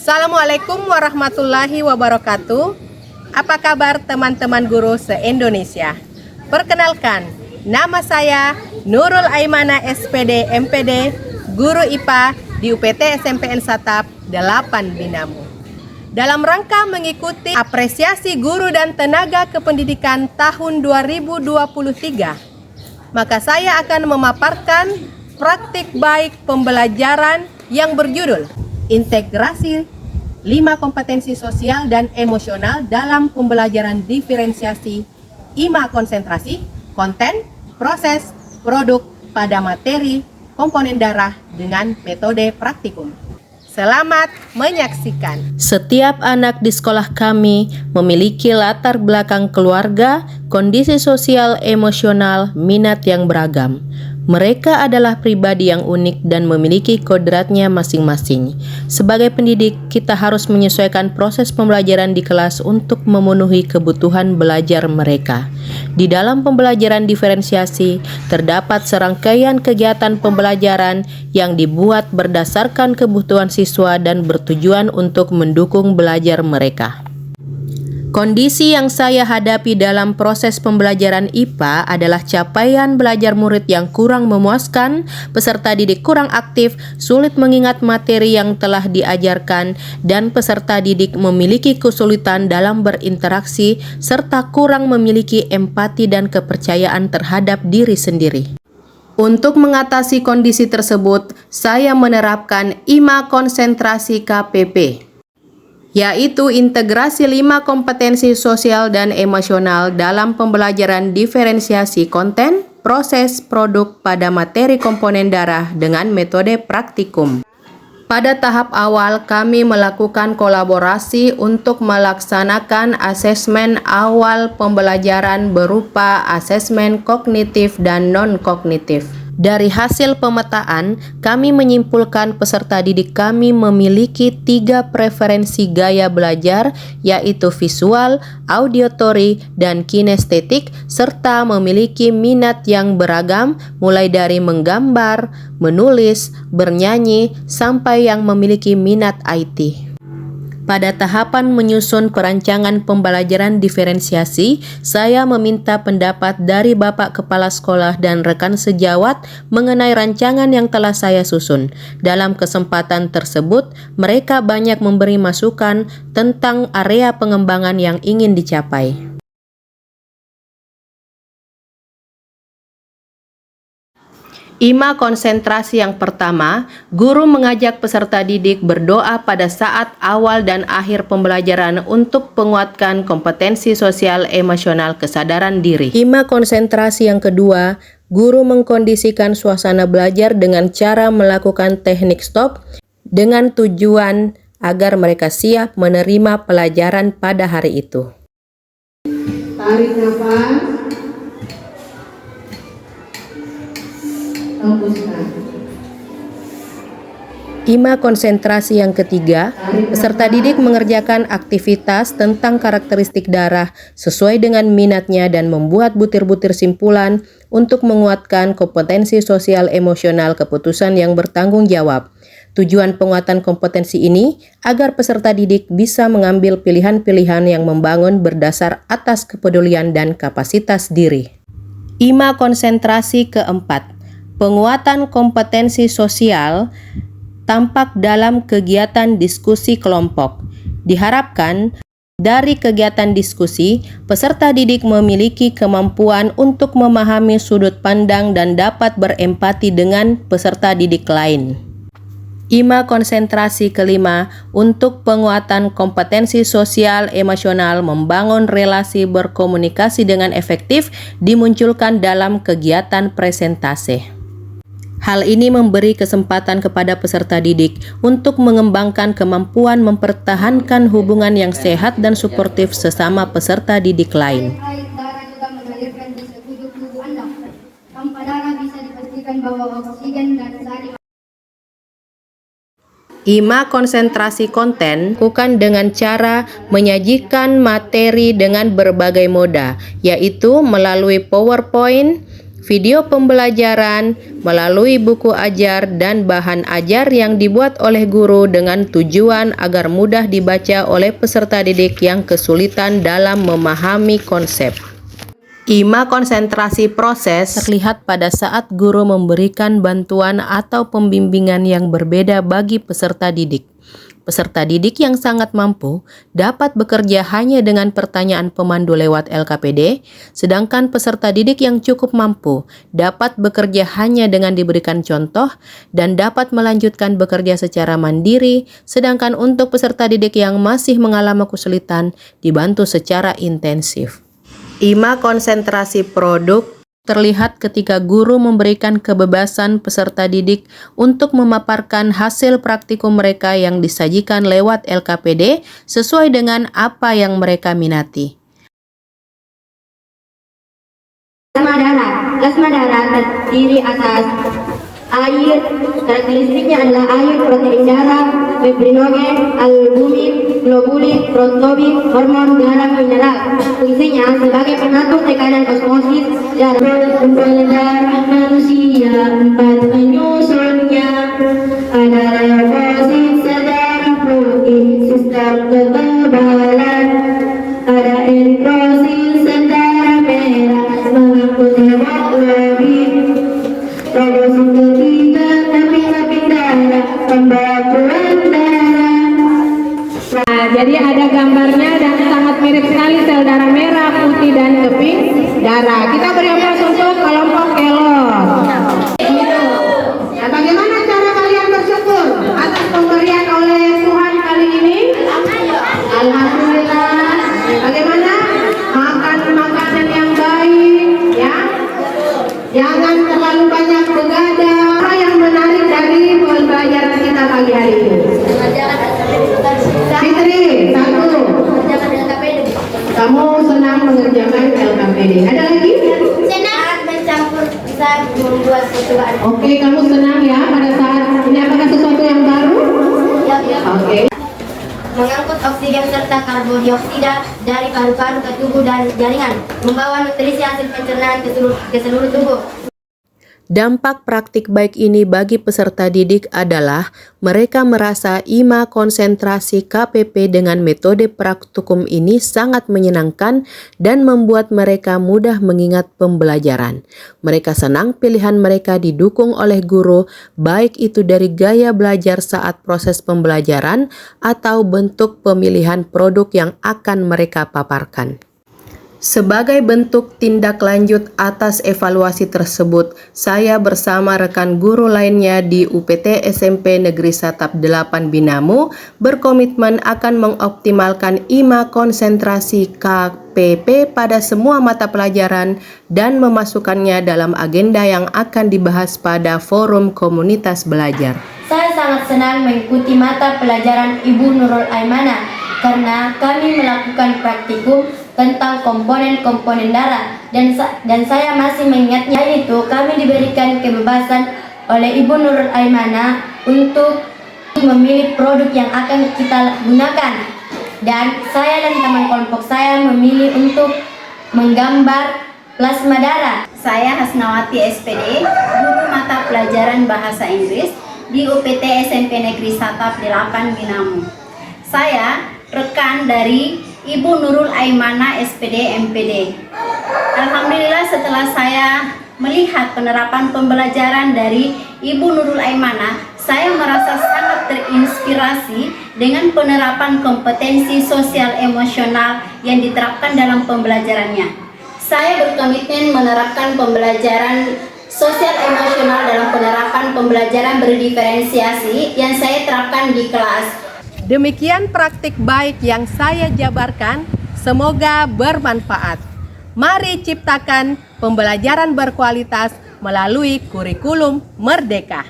Assalamualaikum warahmatullahi wabarakatuh. Apa kabar teman-teman guru se-Indonesia? Perkenalkan, nama saya Nurul Aimana SPD MPD, guru IPA di UPT SMPN Satap 8 Binamu. Dalam rangka mengikuti apresiasi guru dan tenaga kependidikan tahun 2023, maka saya akan memaparkan praktik baik pembelajaran yang berjudul Integrasi 5 kompetensi sosial dan emosional dalam pembelajaran diferensiasi IMA konsentrasi, konten, proses, produk pada materi, komponen darah dengan metode praktikum. Selamat menyaksikan. Setiap anak di sekolah kami memiliki latar belakang keluarga, kondisi sosial, emosional, minat yang beragam. Mereka adalah pribadi yang unik dan memiliki kodratnya masing-masing. Sebagai pendidik, kita harus menyesuaikan proses pembelajaran di kelas untuk memenuhi kebutuhan belajar mereka. Di dalam pembelajaran diferensiasi, terdapat serangkaian kegiatan pembelajaran yang dibuat berdasarkan kebutuhan siswa dan bertujuan untuk mendukung belajar mereka. Kondisi yang saya hadapi dalam proses pembelajaran IPA adalah capaian belajar murid yang kurang memuaskan, peserta didik kurang aktif, sulit mengingat materi yang telah diajarkan, dan peserta didik memiliki kesulitan dalam berinteraksi, serta kurang memiliki empati dan kepercayaan terhadap diri sendiri. Untuk mengatasi kondisi tersebut, saya menerapkan IMA konsentrasi KPP, yaitu integrasi 5 kompetensi sosial dan emosional dalam pembelajaran diferensiasi konten, proses, produk pada materi komponen darah dengan metode praktikum. Pada tahap awal, kami melakukan kolaborasi untuk melaksanakan asesmen awal pembelajaran berupa asesmen kognitif dan non-kognitif. Dari hasil pemetaan, kami menyimpulkan peserta didik kami memiliki 3 preferensi gaya belajar, yaitu visual, auditory, dan kinestetik, serta memiliki minat yang beragam, mulai dari menggambar, menulis, bernyanyi, sampai yang memiliki minat IT. Pada tahapan menyusun perancangan pembelajaran diferensiasi, saya meminta pendapat dari Bapak Kepala Sekolah dan rekan sejawat mengenai rancangan yang telah saya susun. Dalam kesempatan tersebut, mereka banyak memberi masukan tentang area pengembangan yang ingin dicapai. IMA konsentrasi yang pertama, guru mengajak peserta didik berdoa pada saat awal dan akhir pembelajaran untuk menguatkan kompetensi sosial, emosional, kesadaran diri. IMA konsentrasi yang kedua, guru mengkondisikan suasana belajar dengan cara melakukan teknik stop dengan tujuan agar mereka siap menerima pelajaran pada hari itu. Tarik nafas. IMA konsentrasi yang ketiga, peserta didik mengerjakan aktivitas tentang karakteristik darah sesuai dengan minatnya dan membuat butir-butir simpulan untuk menguatkan kompetensi sosial emosional keputusan yang bertanggung jawab. Tujuan penguatan kompetensi ini agar peserta didik bisa mengambil pilihan-pilihan yang membangun berdasar atas kepedulian dan kapasitas diri. IMA konsentrasi keempat, penguatan kompetensi sosial tampak dalam kegiatan diskusi kelompok. Diharapkan dari kegiatan diskusi, peserta didik memiliki kemampuan untuk memahami sudut pandang dan dapat berempati dengan peserta didik lain. IMA konsentrasi kelima, untuk penguatan kompetensi sosial emosional membangun relasi berkomunikasi dengan efektif dimunculkan dalam kegiatan presentase. Hal ini memberi kesempatan kepada peserta didik untuk mengembangkan kemampuan mempertahankan hubungan yang sehat dan suportif sesama peserta didik lain. Darah juga mengalirkan di sekujur tubuh Anda. Tanpa darah bisa dipastikan bahwa oksigen dan saring. IMA konsentrasi konten bukan dengan cara menyajikan materi dengan berbagai moda, yaitu melalui PowerPoint, video pembelajaran, melalui buku ajar dan bahan ajar yang dibuat oleh guru dengan tujuan agar mudah dibaca oleh peserta didik yang kesulitan dalam memahami konsep. IMA konsentrasi proses terlihat pada saat guru memberikan bantuan atau pembimbingan yang berbeda bagi peserta didik. Peserta didik yang sangat mampu dapat bekerja hanya dengan pertanyaan pemandu lewat LKPD, sedangkan peserta didik yang cukup mampu dapat bekerja hanya dengan diberikan contoh dan dapat melanjutkan bekerja secara mandiri, sedangkan untuk peserta didik yang masih mengalami kesulitan dibantu secara intensif. IMA konsentrasi produk terlihat ketika guru memberikan kebebasan peserta didik untuk memaparkan hasil praktikum mereka yang disajikan lewat LKPD sesuai dengan apa yang mereka minati. Plasma darah terdiri atas air, karakteristiknya adalah air, protein darah, fibrinogen, albumin, globulin, protein, hormon darah, mineral. Fungsinya sebagai pengatur tekanan osmosis darah. Pembuluh darah manusia 4 penyusunnya ada leukosit, darah protein, sistem kekebalan, ada eritrosit, darah merah, mengangkut hemoglobin. Trobosit ketiga, keping-keping darah, pembekuan darah. Nah, jadi ada gambarnya dan sangat mirip sekali sel darah merah, putih, dan keping darah. Kita beri aplaus untuk kelompok kelos. Nah, bagaimana cara kalian bersyukur atas pemberian oleh Tuhan kali ini? Alhamdulillah. Bagaimana? Makan makanan yang baik, ya. Jangan terlalu banyak begadang. Apa yang menarik dari pembelajaran kita pagi hari ini? Fitri, satu. Kamu senang mengerjakan LKPD. Ada lagi? Senang mencampur, bisa membuat sesuatu. Oke, kamu senang ya pada saat ini. Apakah sesuatu yang baru? Ya. Oke. Mengangkut oksigen serta karbon dioksida dari paru-paru ke tubuh dan jaringan, membawa nutrisi hasil pencernaan ke seluruh tubuh. Dampak praktik baik ini bagi peserta didik adalah mereka merasa IMA konsentrasi KPP dengan metode praktikum ini sangat menyenangkan dan membuat mereka mudah mengingat pembelajaran. Mereka senang pilihan mereka didukung oleh guru, baik itu dari gaya belajar saat proses pembelajaran atau bentuk pemilihan produk yang akan mereka paparkan. Sebagai bentuk tindak lanjut atas evaluasi tersebut, saya bersama rekan guru lainnya di UPT SMP Negeri Satap 8 Binamu berkomitmen akan mengoptimalkan IMA konsentrasi KPP pada semua mata pelajaran dan memasukkannya dalam agenda yang akan dibahas pada forum komunitas belajar. Saya sangat senang mengikuti mata pelajaran Ibu Nurul Aimanah karena kami melakukan praktikum tentang komponen-komponen darah dan saya masih mengingatnya, yaitu kami diberikan kebebasan oleh Ibu Nurul Aimanah untuk memilih produk yang akan kita gunakan, dan saya dan teman kelompok saya memilih untuk menggambar plasma darah. Saya Hasnawati SPD, guru mata pelajaran bahasa Inggris di UPT SMP Negeri Satap 8 Binamu. Saya rekan dari Ibu Nurul Aimanah SPD MPD. Alhamdulillah, setelah saya melihat penerapan pembelajaran dari Ibu Nurul Aimanah, saya merasa sangat terinspirasi dengan penerapan kompetensi sosial emosional yang diterapkan dalam pembelajarannya. Saya berkomitmen menerapkan pembelajaran sosial emosional dalam penerapan pembelajaran berdiferensiasi yang saya terapkan di kelas. Demikian praktik baik yang saya jabarkan, semoga bermanfaat. Mari ciptakan pembelajaran berkualitas melalui kurikulum Merdeka.